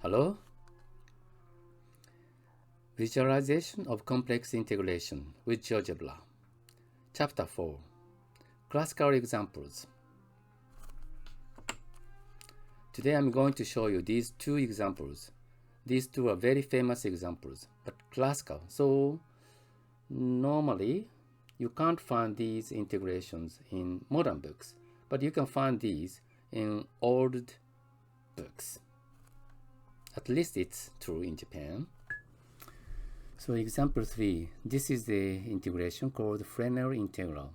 Hello? Visualization of complex integration with GeoGebra. Chapter 4. Classical examples. Today I'm going to show you these two examples. These two are very famous examples, but classical. So normally you can't find these integrations in modern books, but you can find these in old books. At least it's true in Japan. So example 3, this is the integration called Fresnel integral.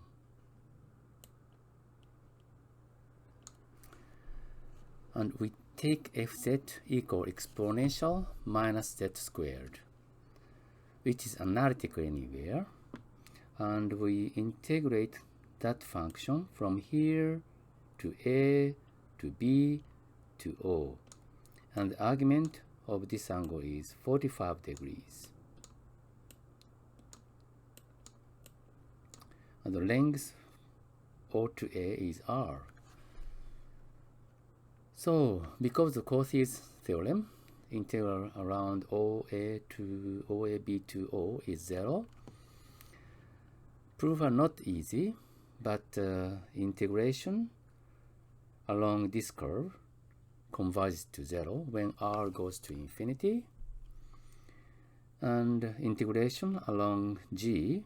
And we take fz equal exponential minus z squared, which is analytical anywhere. And we integrate that function from here to a to b to o. And the argument of this angle is 45 degrees. And the length O to A is R. So, because of Cauchy's theorem, integral around OA to OAB to O is 0. Proof are not easy, but integration along this curve converges to 0 when R goes to infinity. And integration along G,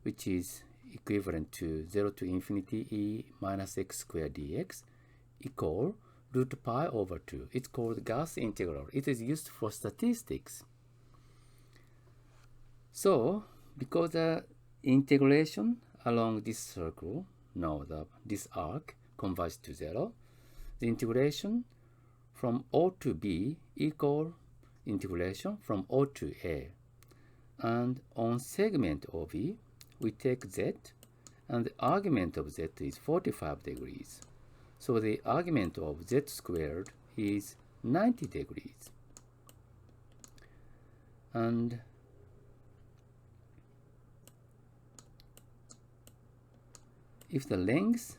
which is equivalent to 0 to infinity e minus x squared dx, equal root pi over 2. It's called Gauss integral. It is used for statistics. So, because the integration along this circle, this arc converges to 0, the integration from O to B equal integration from O to A. And on segment OB, we take z, and the argument of z is 45 degrees. So the argument of z squared is 90 degrees. And if the length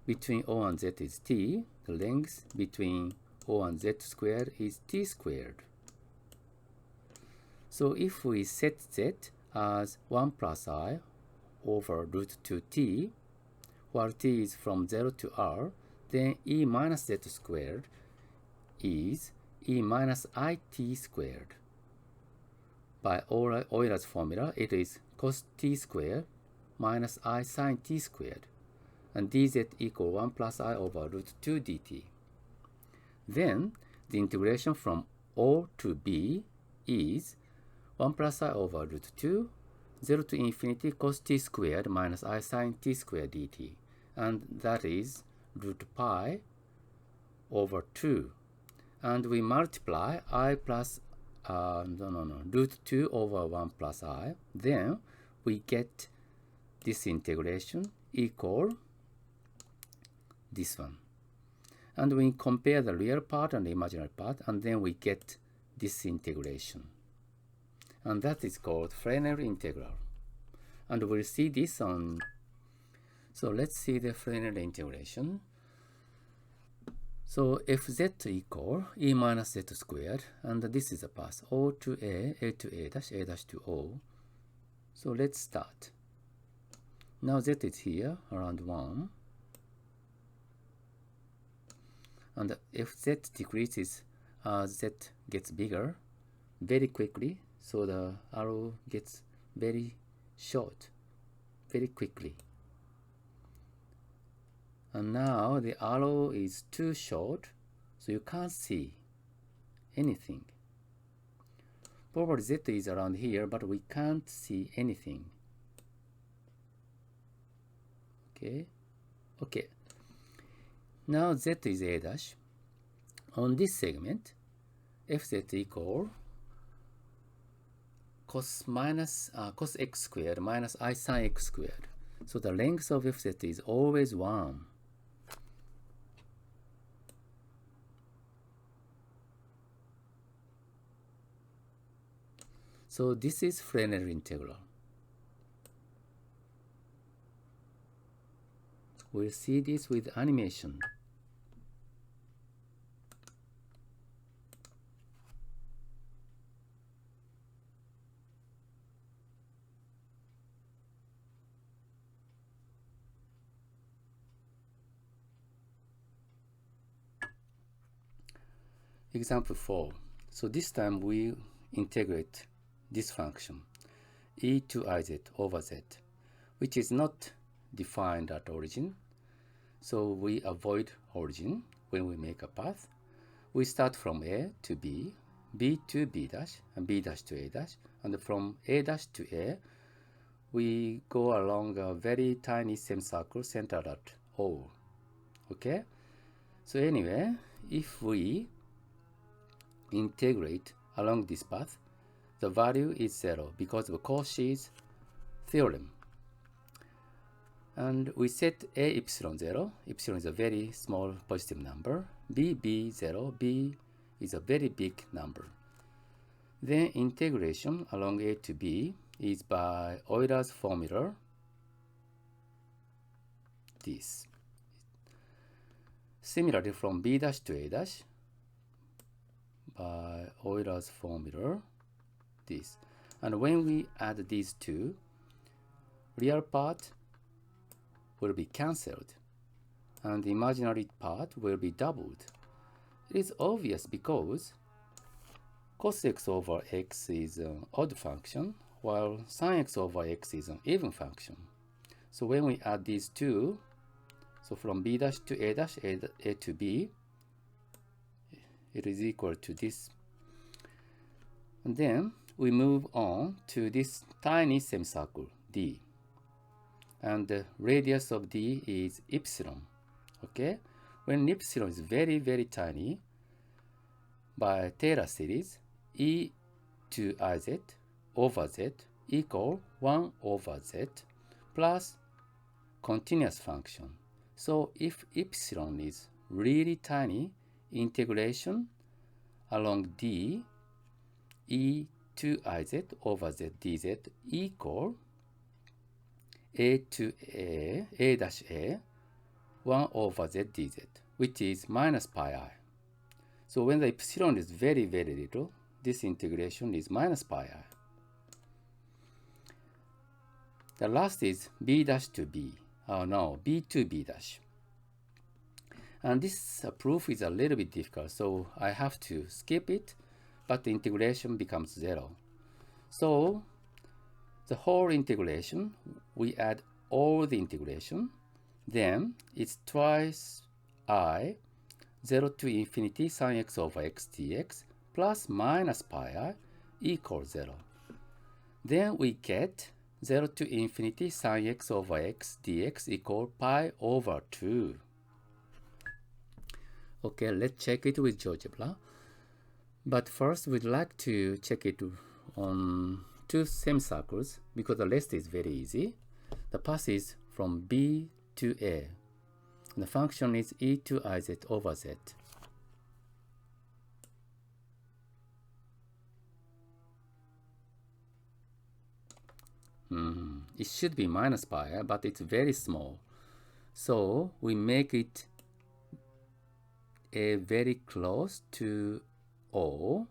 between O and z is t, the length between O and z squared is t squared. So if we set z as 1 plus I over root 2t, while t is from 0 to r, then e minus z squared is e minus it squared. By Euler's formula, it is cos t squared minus I sine t squared, and dz equal 1 plus I over root 2 dt. Then the integration from O to B is 1 plus I over root 2, 0 to infinity cos t squared minus I sine t squared dt. And that is root pi over 2. And we multiply I plus, root 2 over 1 plus I. Then we get this integration equal this one. And we compare the real part and the imaginary part, and then we get this integration. And that is called Fresnel integral. And we'll see this on... So let's see the Fresnel integration. So fz equal e minus z squared, and this is the path O to A to A dash to O. So let's start. Now z is here, around 1. And fz decreases as z gets bigger very quickly, so the arrow gets very short very quickly. And now the arrow is too short, so you can't see anything. Probably z is around here, but we can't see anything. Okay. Now z is a dash. On this segment, fz equal cos x squared minus I sine x squared. So the length of fz is always 1. So this is Fresnel integral. We'll see this with animation. Example 4. So this time we integrate this function e to iz over z, which is not defined at origin. So we avoid origin when we make a path. We start from A to B, B to B dash, and B dash to A dash. And from A dash to A, we go along a very tiny semicircle centered at O. Okay? So anyway, if we integrate along this path, the value is 0 because of Cauchy's theorem. And we set A epsilon 0. Epsilon is a very small positive number. B 0. B is a very big number. Then integration along A to B is by Euler's formula. This. Similarly, from B dash to A dash by Euler's formula. This. And when we add these two, real part will be cancelled and the imaginary part will be doubled. It is obvious because cos x over x is an odd function while sin x over x is an even function. So when we add these two, so from b dash to a dash, a to b, it is equal to this. And then we move on to this tiny semicircle d. And the radius of d is epsilon. Okay? When epsilon is very, very tiny, by Taylor series, e to iz over z equal 1 over z plus continuous function. So if epsilon is really tiny, integration along d e to iz over z dz equal a to a dash a 1 over z dz, which is minus pi I. So when the epsilon is very, very little, this integration is minus pi I. The last is b dash to b. B to b dash. And this proof is a little bit difficult, so I have to skip it, but the integration becomes 0. So the whole integration, we add all the integration, then it's twice I 0 to infinity sin x over x dx plus minus pi I equals 0. Then we get 0 to infinity sin x over x dx equal pi over 2. Okay, let's check it with GeoGebra. But first, we'd like to check it on two semicircles because the rest is very easy. The path is from B to A. And the function is e to iz over z. It should be minus pi, but it's very small. So we make it a very close to O.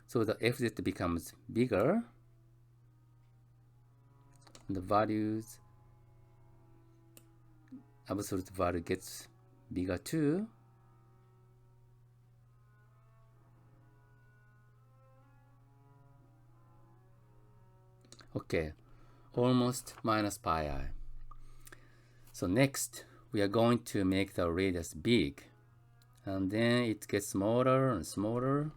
So the fz becomes bigger. And the values, absolute value gets bigger too. Okay, almost minus pi I. So next, we are going to make the radius big. And then it gets smaller and smaller.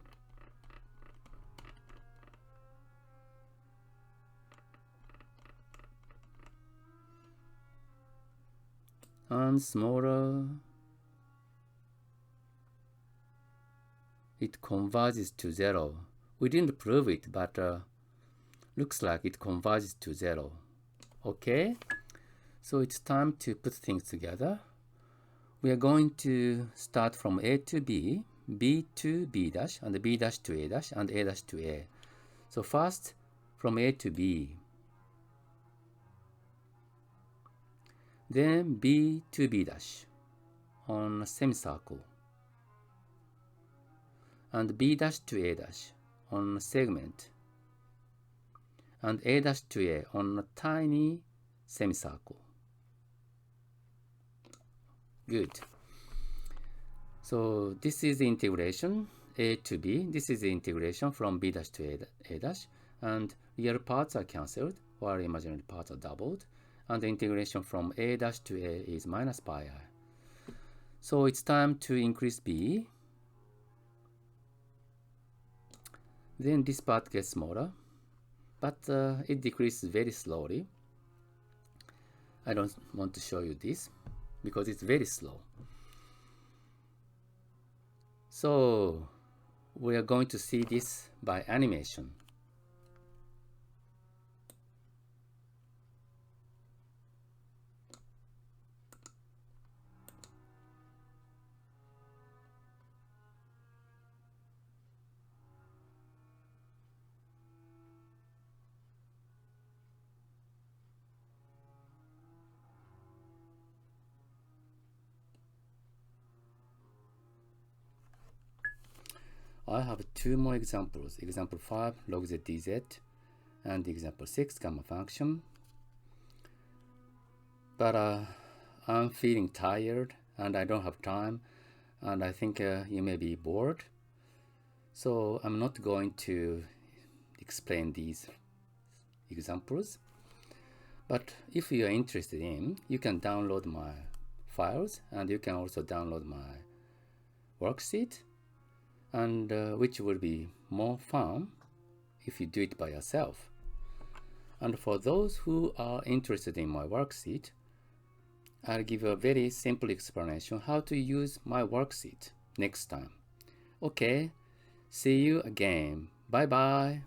And smaller. It converges to 0. We didn't prove it, but looks like it converges to 0. Okay, so it's time to put things together. We are going to start from A to B, B to B dash, and B dash to A dash, and A dash to A. So first, from A to B. Then B to B dash on a semicircle. And B dash to A dash on a segment. And A dash to A on a tiny semicircle. Good. So this is the integration. a to b. This is the integration from b dash to a dash, and real parts are cancelled while imaginary parts are doubled, and the integration from a dash to a is minus pi I. So it's time to increase b. Then this part gets smaller, but it decreases very slowly. I don't want to show you this because it's very slow. So we are going to see this by animation. I have two more examples. Example 5, log z dz, and example 6, gamma function. But I'm feeling tired and I don't have time, and I think you may be bored. So I'm not going to explain these examples. But if you are interested in, you can download my files, and you can also download my worksheet, and which will be more fun if you do it by yourself. And for those who are interested in my worksheet, I'll give a very simple explanation how to use my worksheet next time. Okay, see you again. Bye bye.